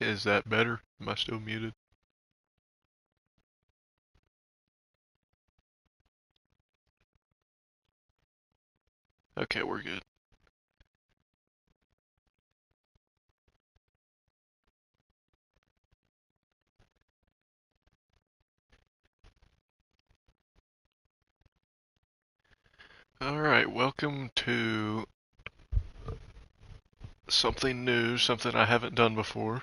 Is that better? Am I still muted? Okay, we're good. Alright, welcome to something new, something I haven't done before.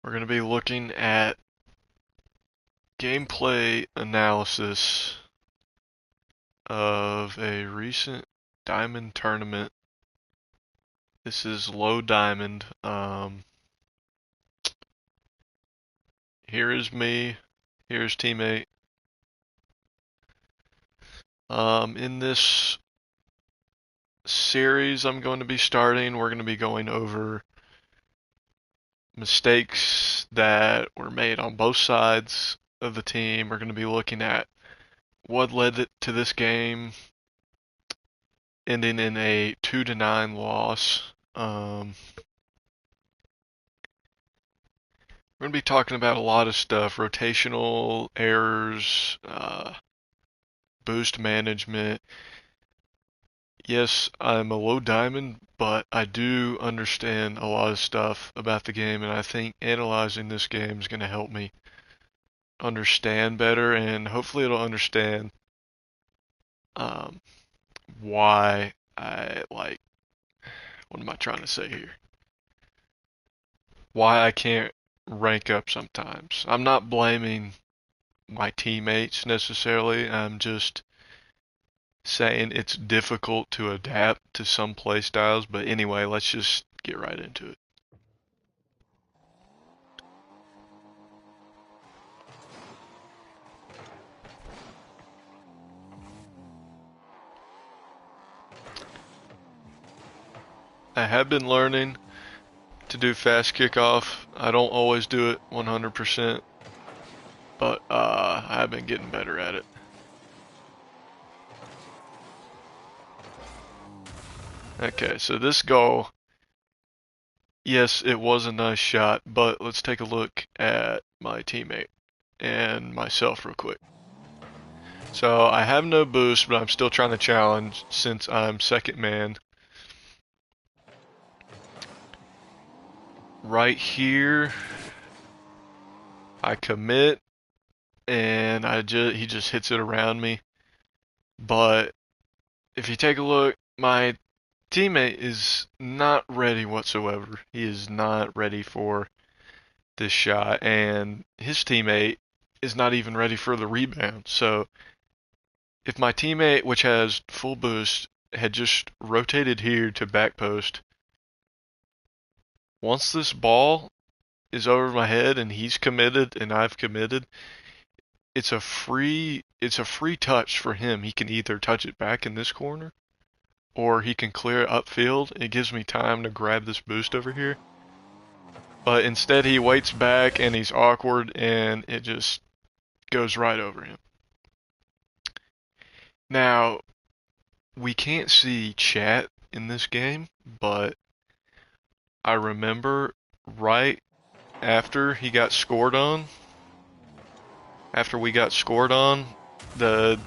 We're going to be looking at gameplay analysis of a recent diamond tournament. This is low diamond. Here is me. Here's teammate. In this series I'm going to be starting, we're going to be going over mistakes that were made on both sides of the team. We're going to be looking at what led it to this game ending in a 2-9 loss. We're going to be talking about a lot of stuff: rotational errors, boost management. Yes, I'm a low diamond, but I do understand a lot of stuff about the game, and I think analyzing this game is going to help me understand better, and hopefully it'll understand um, why I like. What am I trying to say here? Why I can't rank up sometimes. I'm not blaming my teammates necessarily. I'm just saying it's difficult to adapt to some play styles. But anyway, let's just get right into it. I have been learning to do fast kickoff. I don't always do it 100%, but I have been getting better at it. Okay, so this goal, yes, it was a nice shot, but let's take a look at my teammate and myself real quick. So I have no boost, but I'm still trying to challenge since I'm second man. Right here, I commit, and he just hits it around me. But if you take a look, my teammate is not ready whatsoever. He is not ready for this shot, and his teammate is not even ready for the rebound. So if my teammate, which has full boost, had just rotated here to back post, once this ball is over my head and he's committed and I've committed, it's a free touch for him. He can either touch it back in this corner or he can clear it upfield. It gives me time to grab this boost over here. But instead he waits back and he's awkward and it just goes right over him. Now, we can't see chat in this game, but I remember right after he got scored on, after we got scored on, the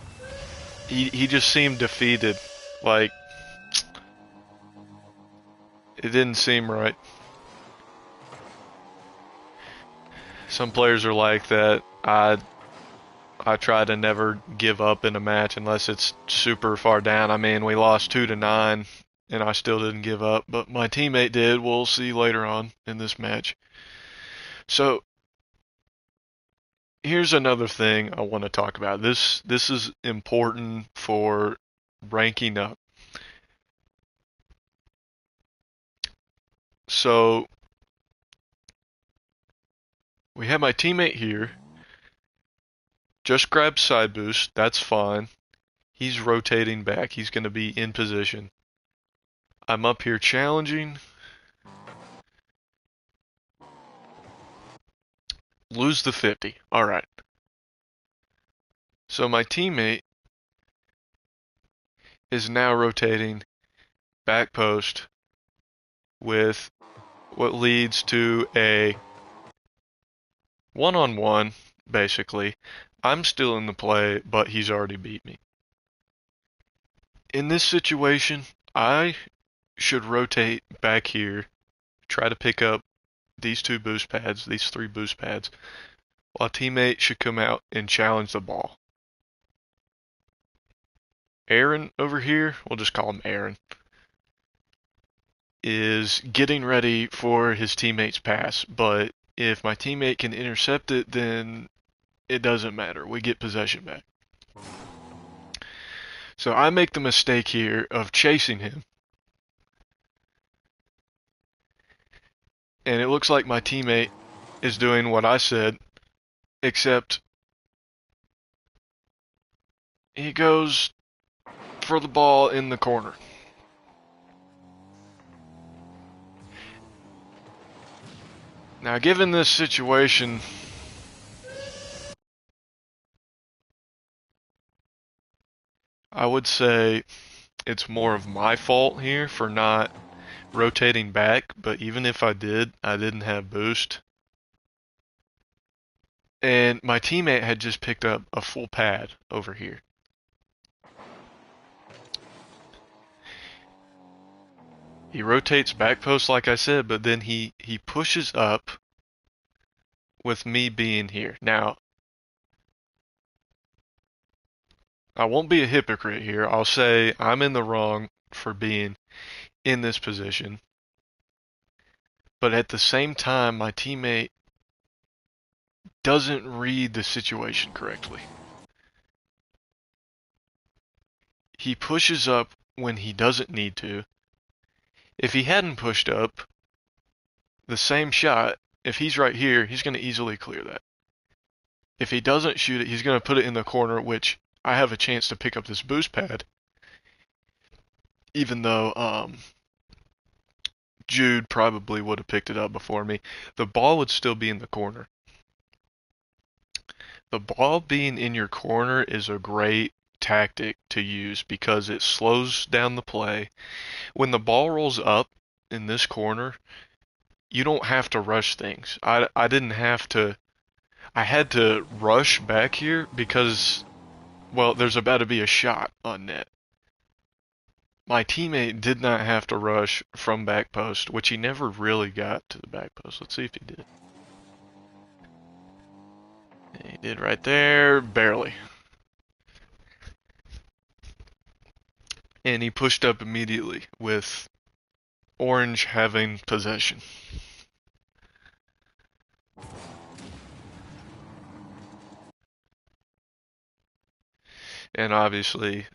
he just seemed defeated. Like it didn't seem right. Some players are like that. I try to never give up in a match unless it's super far down. I mean, we lost 2-9 and I still didn't give up, but my teammate did. We'll see later on in this match. So, here's another thing I want to talk about. This is important for ranking up. So, we have my teammate here. Just grab side boost. That's fine. He's rotating back. He's going to be in position. I'm up here challenging. Lose the 50. Alright. So my teammate is now rotating back post with what leads to a one-on-one, basically. I'm still in the play, but he's already beat me. In this situation, I should rotate back here, try to pick up these two boost pads, these three boost pads, while teammate should come out and challenge the ball. Aaron over here, we'll just call him Aaron, is getting ready for his teammate's pass, but if my teammate can intercept it, then it doesn't matter. We get possession back. So I make the mistake here of chasing him. And it looks like my teammate is doing what I said, except he goes for the ball in the corner. Now, given this situation, I would say it's more of my fault here for not rotating back, but even if I did, I didn't have boost. And my teammate had just picked up a full pad over here. He rotates back post like I said, but then he pushes up with me being here. Now, I won't be a hypocrite here. I'll say I'm in the wrong for being in this position. But at the same time, my teammate doesn't read the situation correctly. He pushes up when he doesn't need to. If he hadn't pushed up, the same shot, if he's right here, he's going to easily clear that. If he doesn't shoot it, he's going to put it in the corner, which I have a chance to pick up this boost pad, even though Jude probably would have picked it up before me. The ball would still be in the corner. The ball being in your corner is a great tactic to use because it slows down the play. When the ball rolls up in this corner, you don't have to rush things. I didn't have to. I had to rush back here because, well, there's about to be a shot on net. My teammate did not have to rush from back post, which he never really got to the back post. Let's see if he did. He did right there, barely. And he pushed up immediately with Orange having possession. And obviously,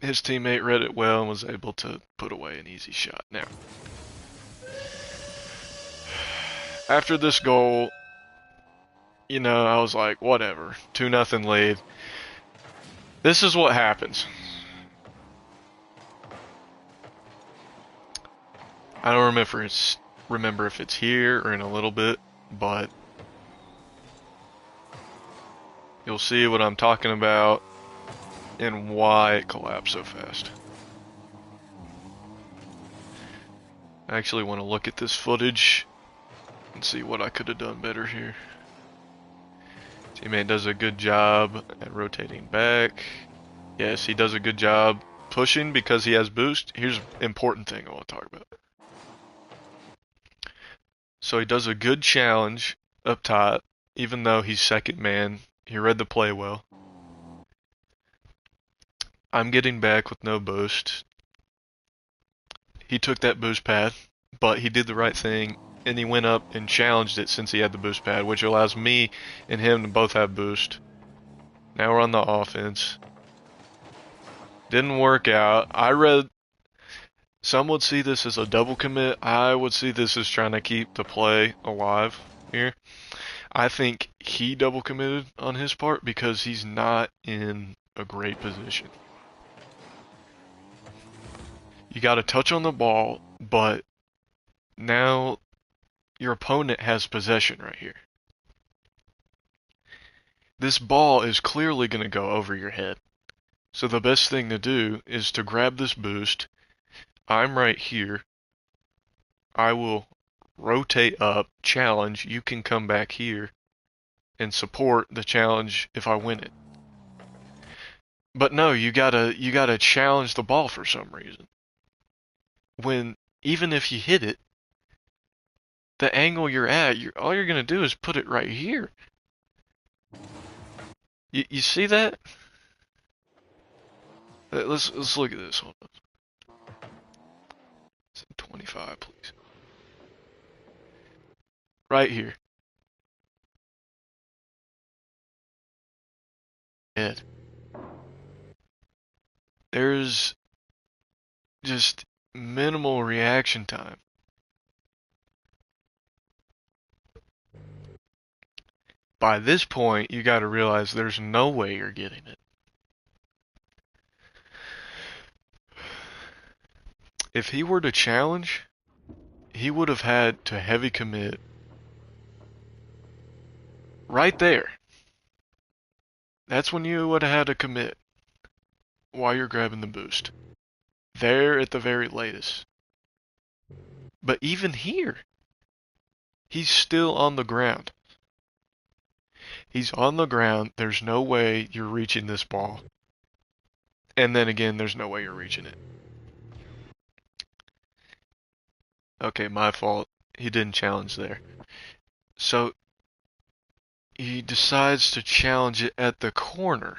his teammate read it well and was able to put away an easy shot. Now, after this goal, you know, I was like, whatever, 2-0 lead. This is what happens. I don't remember if it's here or in a little bit, but you'll see what I'm talking about and why it collapsed so fast. I actually want to look at this footage and see what I could have done better here. Teammate does a good job at rotating back. Yes, he does a good job pushing because he has boost. Here's an important thing I want to talk about. So he does a good challenge up top, even though he's second man. He read the play well. I'm getting back with no boost. He took that boost pad, but he did the right thing, and he went up and challenged it since he had the boost pad, which allows me and him to both have boost. Now we're on the offense. Didn't work out. Some would see this as a double commit. I would see this as trying to keep the play alive here. I think he double committed on his part because he's not in a great position. You got to touch on the ball, but now your opponent has possession right here. This ball is clearly going to go over your head. So the best thing to do is to grab this boost. I'm right here. I will rotate up, challenge, you can come back here and support the challenge if I win it. But no, you gotta challenge the ball for some reason. When even if you hit it, the angle you're at, all you're gonna do is put it right here. You see that? Let's look at this. Hold on. 25, please. Right here. Ed. There's just minimal reaction time. By this point, you gotta realize there's no way you're getting it. If he were to challenge, he would have had to heavy commit right there. That's when you would have had to commit while you're grabbing the boost. There at the very latest. But even here, he's still on the ground. He's on the ground. There's no way you're reaching this ball. And then again, there's no way you're reaching it. Okay, my fault. He didn't challenge there. So he decides to challenge it at the corner.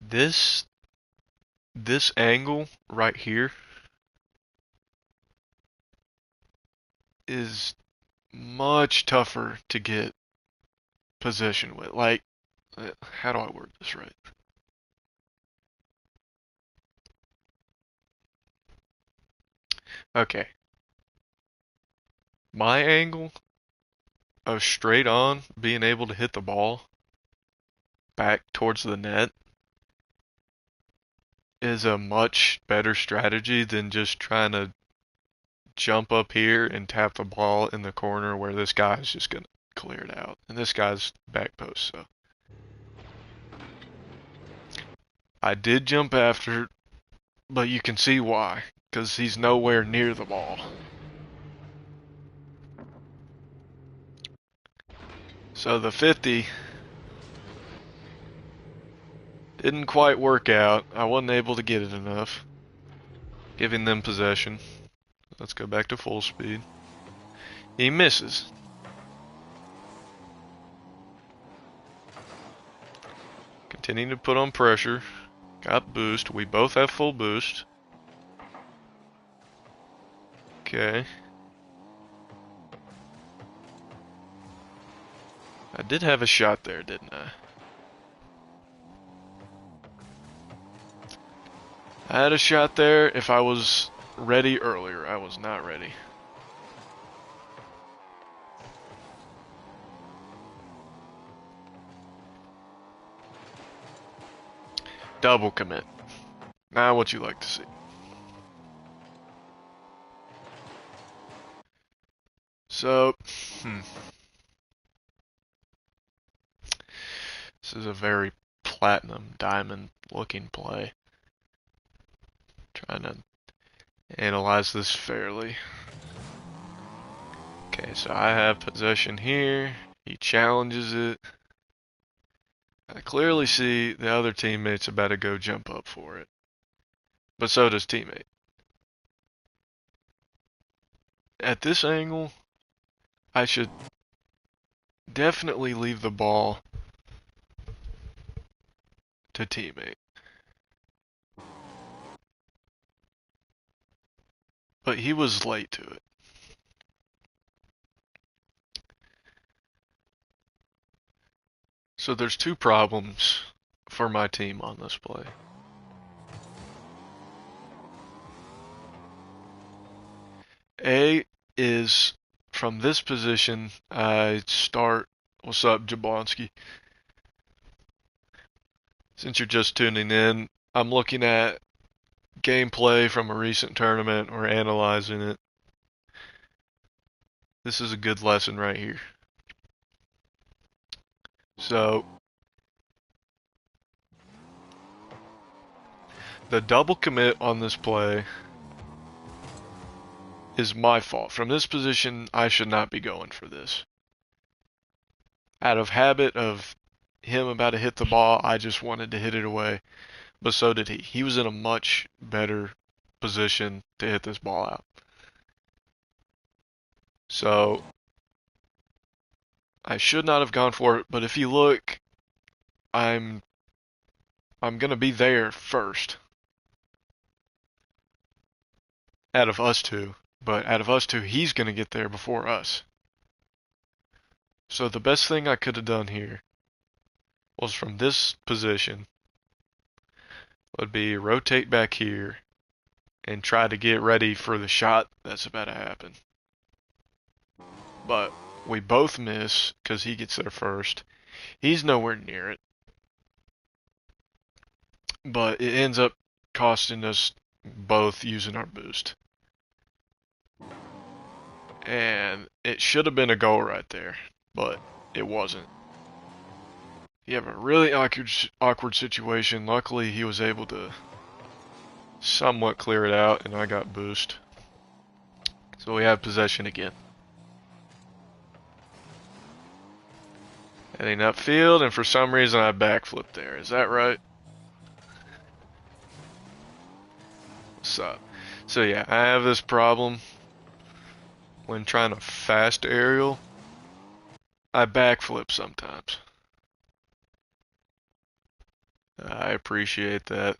This angle right here is much tougher to get position with. Like, how do I word this right? Okay. My angle of straight on being able to hit the ball back towards the net is a much better strategy than just trying to jump up here and tap the ball in the corner where this guy's just gonna clear it out. And this guy's back post, so. I did jump after, but you can see why, because he's nowhere near the ball. So the 50 didn't quite work out. I wasn't able to get it enough, giving them possession. Let's go back to full speed. He misses. Continuing to put on pressure. Got boost. We both have full boost. Okay. I did have a shot there, didn't I? I had a shot there if I was ready earlier. I was not ready. Double commit. Now what you like to see. So, this is a very platinum diamond looking play. Trying to analyze this fairly. Okay, so I have possession here. He challenges it. I clearly see the other teammate's about to go jump up for it. But so does teammate. At this angle, I should definitely leave the ball to teammate. But he was late to it. So there's two problems for my team on this play. A is from this position, I start. What's up, Jablonski? Since you're just tuning in, I'm looking at gameplay from a recent tournament. We're analyzing it. This is a good lesson right here. So, The double commit on this play is my fault. From this position, I should not be going for this. Out of habit of him about to hit the ball, I just wanted to hit it away. But so did he. He was in a much better position to hit this ball out. So I should not have gone for it, but if you look, I'm gonna be there first out of us two. But out of us two, he's gonna get there before us. So the best thing I could have done here was from this position would be rotate back here and try to get ready for the shot that's about to happen. But we both miss because he gets there first. He's nowhere near it. But it ends up costing us both using our boost. And it should have been a goal right there, but it wasn't. You have a really awkward situation. Luckily, he was able to somewhat clear it out, and I got boost. So we have possession again. Heading upfield, and for some reason I backflipped there. Is that right? What's up? So yeah, I have this problem when trying to fast aerial. I backflip sometimes. I appreciate that.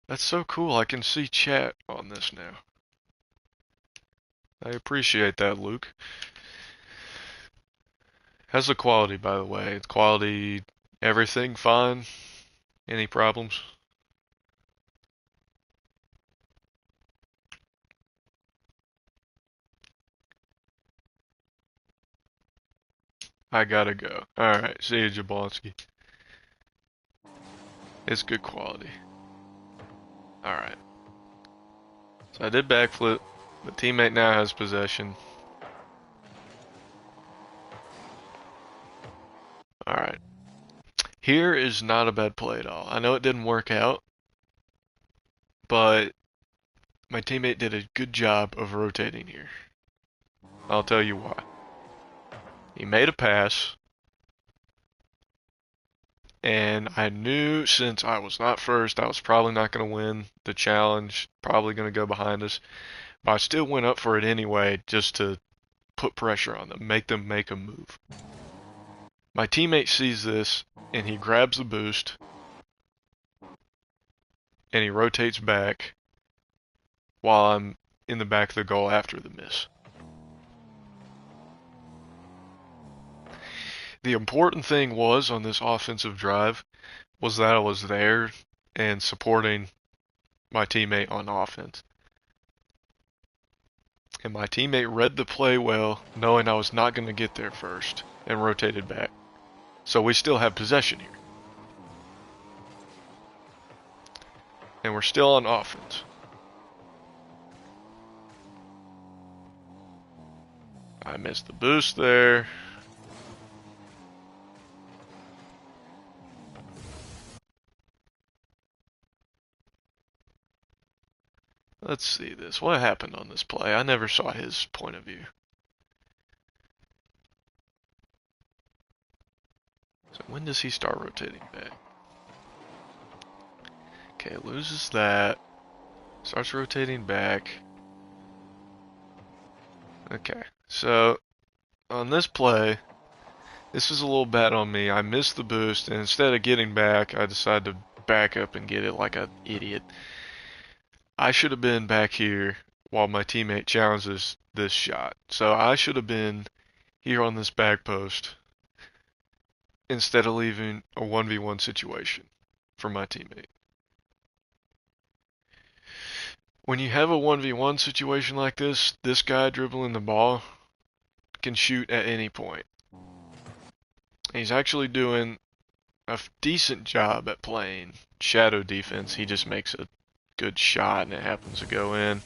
That's so cool. I can see chat on this now. I appreciate that, Luke. How's the quality, by the way? It's quality, everything fine? Any problems? I gotta go. Alright, see you, Jablonski. It's good quality. Alright. So I did backflip. The teammate now has possession. Alright. Here is not a bad play at all. I know it didn't work out, but my teammate did a good job of rotating here. I'll tell you why. He made a pass, and I knew since I was not first, I was probably not going to win the challenge, probably going to go behind us, but I still went up for it anyway just to put pressure on them, make them make a move. My teammate sees this, and he grabs the boost, and he rotates back while I'm in the back of the goal after the miss. The important thing was on this offensive drive was that I was there and supporting my teammate on offense. And my teammate read the play well, knowing I was not going to get there first, and rotated back. So we still have possession here. And we're still on offense. I missed the boost there. Let's see this. What happened on this play? I never saw his point of view. So when does he start rotating back? Okay, loses that. Starts rotating back. Okay, so on this play, this is a little bad on me. I missed the boost, and instead of getting back, I decided to back up and get it like an idiot. I should have been back here while my teammate challenges this shot. So I should have been here on this back post instead of leaving a 1v1 situation for my teammate. When you have a 1v1 situation like this guy dribbling the ball can shoot at any point. He's actually doing a decent job at playing shadow defense. He just makes a good shot and it happens to go in.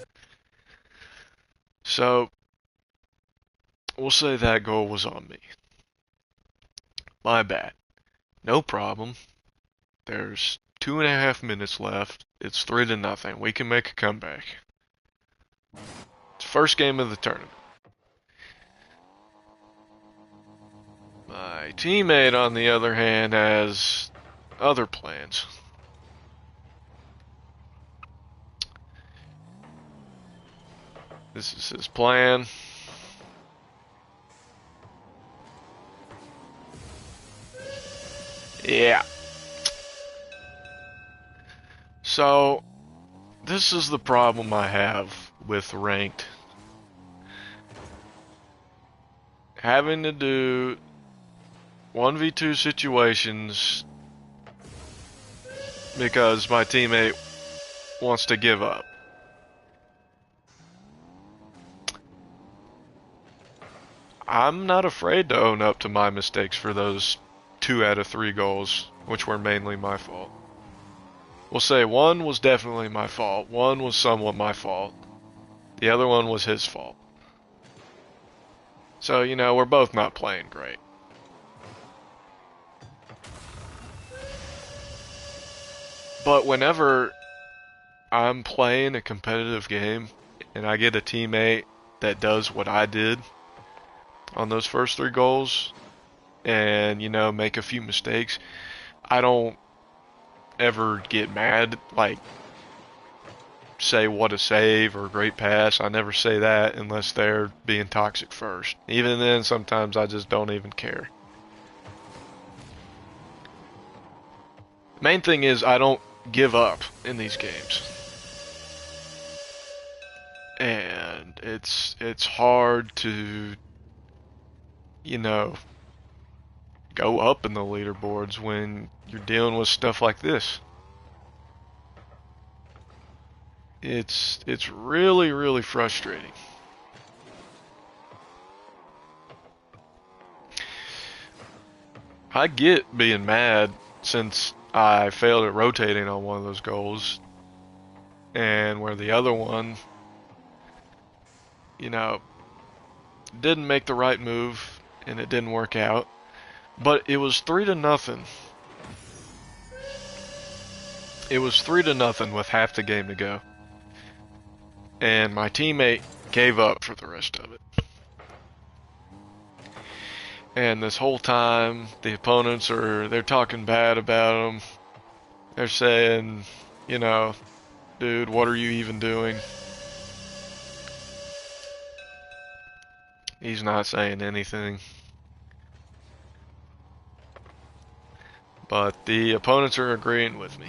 So we'll say that goal was on me. My bad. No problem. There's 2.5 minutes left. It's 3-0. We can make a comeback. It's first game of the tournament. My teammate, on the other hand, has other plans. This is his plan. Yeah. So, this is the problem I have with ranked. Having to do 1v2 situations because my teammate wants to give up. I'm not afraid to own up to my mistakes for those 2 out of 3 goals, which were mainly my fault. We'll say one was definitely my fault, one was somewhat my fault, the other one was his fault. So, you know, we're both not playing great. But whenever I'm playing a competitive game and I get a teammate that does what I did on those first 3 goals and, you know, make a few mistakes, I don't ever get mad, like say what a save or great pass. I never say that unless they're being toxic first. Even then, sometimes I just don't even care. Main thing is I don't give up in these games. And it's hard to, you know, go up in the leaderboards when you're dealing with stuff like this. It's really, really frustrating. I get being mad since I failed at rotating on one of those goals, and where the other one, you know, didn't make the right move and it didn't work out. But it was 3-0. It was 3-0 with half the game to go. And my teammate gave up for the rest of it. And this whole time, the opponents they're talking bad about him. They're saying, you know, dude, what are you even doing? He's not saying anything. But the opponents are agreeing with me.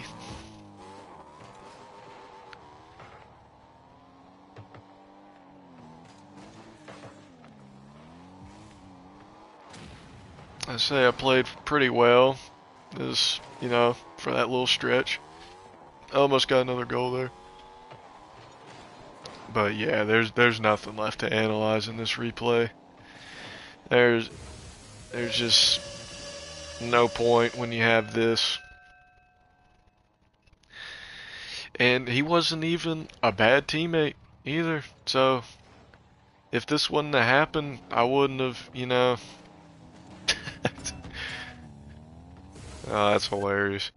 I say I played pretty well this, you know, for that little stretch. I almost got another goal there. But yeah, there's nothing left to analyze in this replay. There's just no point when you have this. And he wasn't even a bad teammate either. So if this wouldn't have happened, I wouldn't have, you know. Oh, that's hilarious.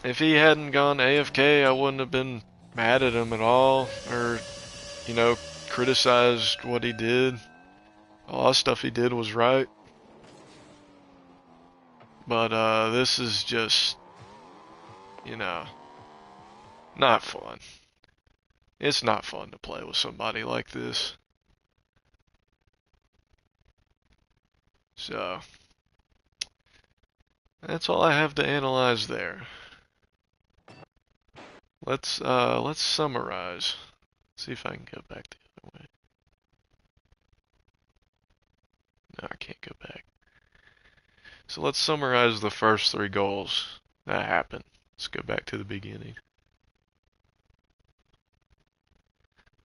If he hadn't gone AFK, I wouldn't have been mad at him at all, or, you know, criticized what he did. A lot of stuff he did was right. But this is just, you know, not fun. It's not fun to play with somebody like this. So that's all I have to analyze there. Let's summarize. See if I can go back the other way. No, I can't go back. So let's summarize the first 3 goals that happened. Let's go back to the beginning.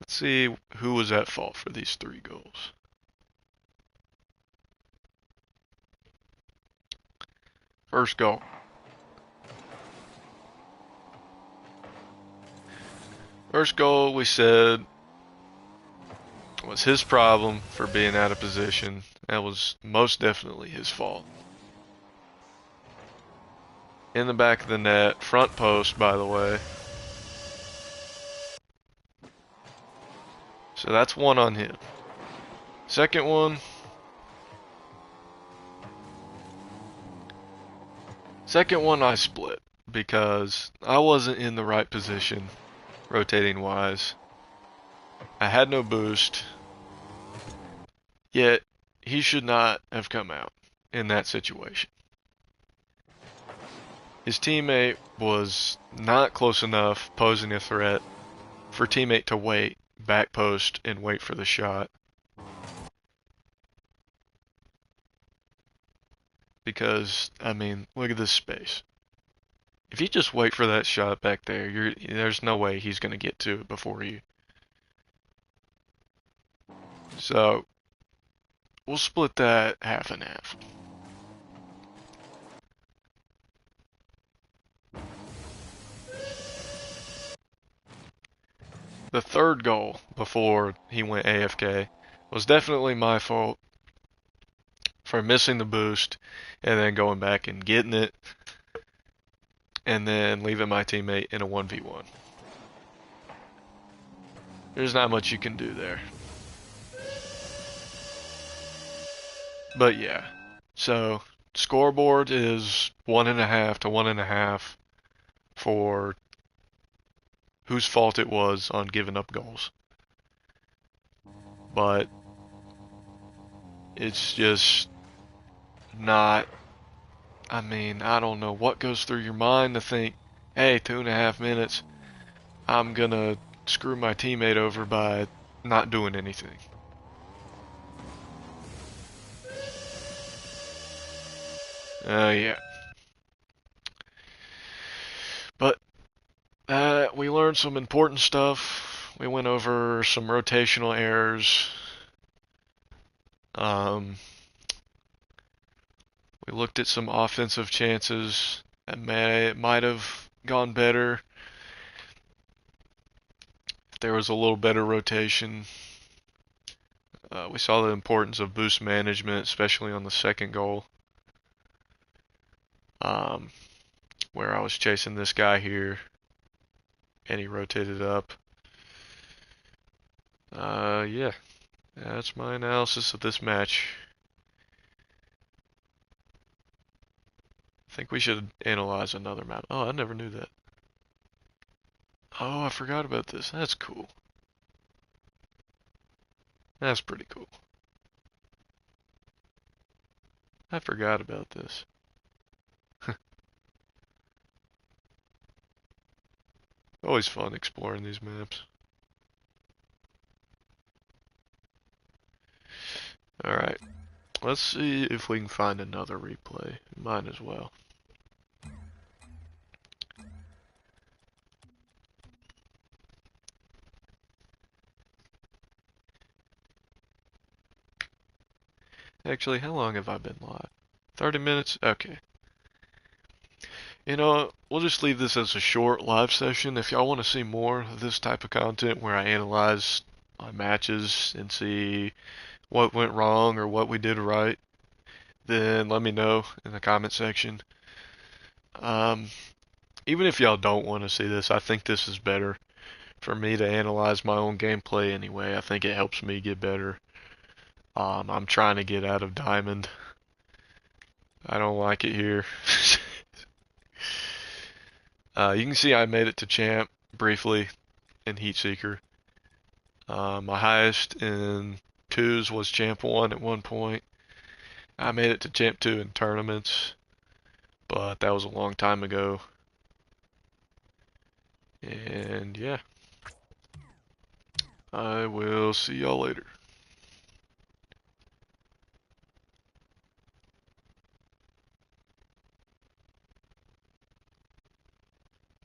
Let's see who was at fault for these 3 goals. First goal. First goal, we said, was his problem for being out of position. That was most definitely his fault. in the back of the net, front post, by the way. So that's one on him. Second one. Second one I split because I wasn't in the right position, rotating wise. I had no boost, yet he should not have come out in that situation. His teammate was not close enough, posing a threat, for teammate to wait, back post, and wait for the shot. Because, I mean, look at this space. If you just wait for that shot back there, there's no way he's going to get to it before you. So, we'll split that half and half. The third goal before he went AFK was definitely my fault for missing the boost and then going back and getting it and then leaving my teammate in a 1v1. There's not much you can do there. But yeah, so scoreboard is 1.5 to 1.5 for whose fault it was on giving up goals. But it's just not, I mean, I don't know what goes through your mind to think, hey, 2.5 minutes, I'm gonna screw my teammate over by not doing anything. Yeah. But we learned some important stuff. We went over some rotational errors. We looked at some offensive chances that might have gone better if there was a little better rotation. We saw the importance of boost management, especially on the second goal, where I was chasing this guy here and he rotated up. Yeah, that's my analysis of this match. I think we should analyze another map. Oh, I never knew that. Oh, I forgot about this. That's cool. That's pretty cool. I forgot about this. Always fun exploring these maps. Alright, let's see if we can find another replay. Might as well. Actually, how long have I been live? 30 minutes? Okay. You know, we'll just leave this as a short live session. If y'all want to see more of this type of content where I analyze my matches and see what went wrong or what we did right, then let me know in the comment section. Even if y'all don't want to see this, I think this is better for me to analyze my own gameplay anyway. I think it helps me get better. I'm trying to get out of Diamond. I don't like it here. You can see I made it to Champ briefly in Heatseeker. My highest in 2s was Champ 1 at one point. I made it to Champ 2 in tournaments, but that was a long time ago. And yeah, I will see y'all later.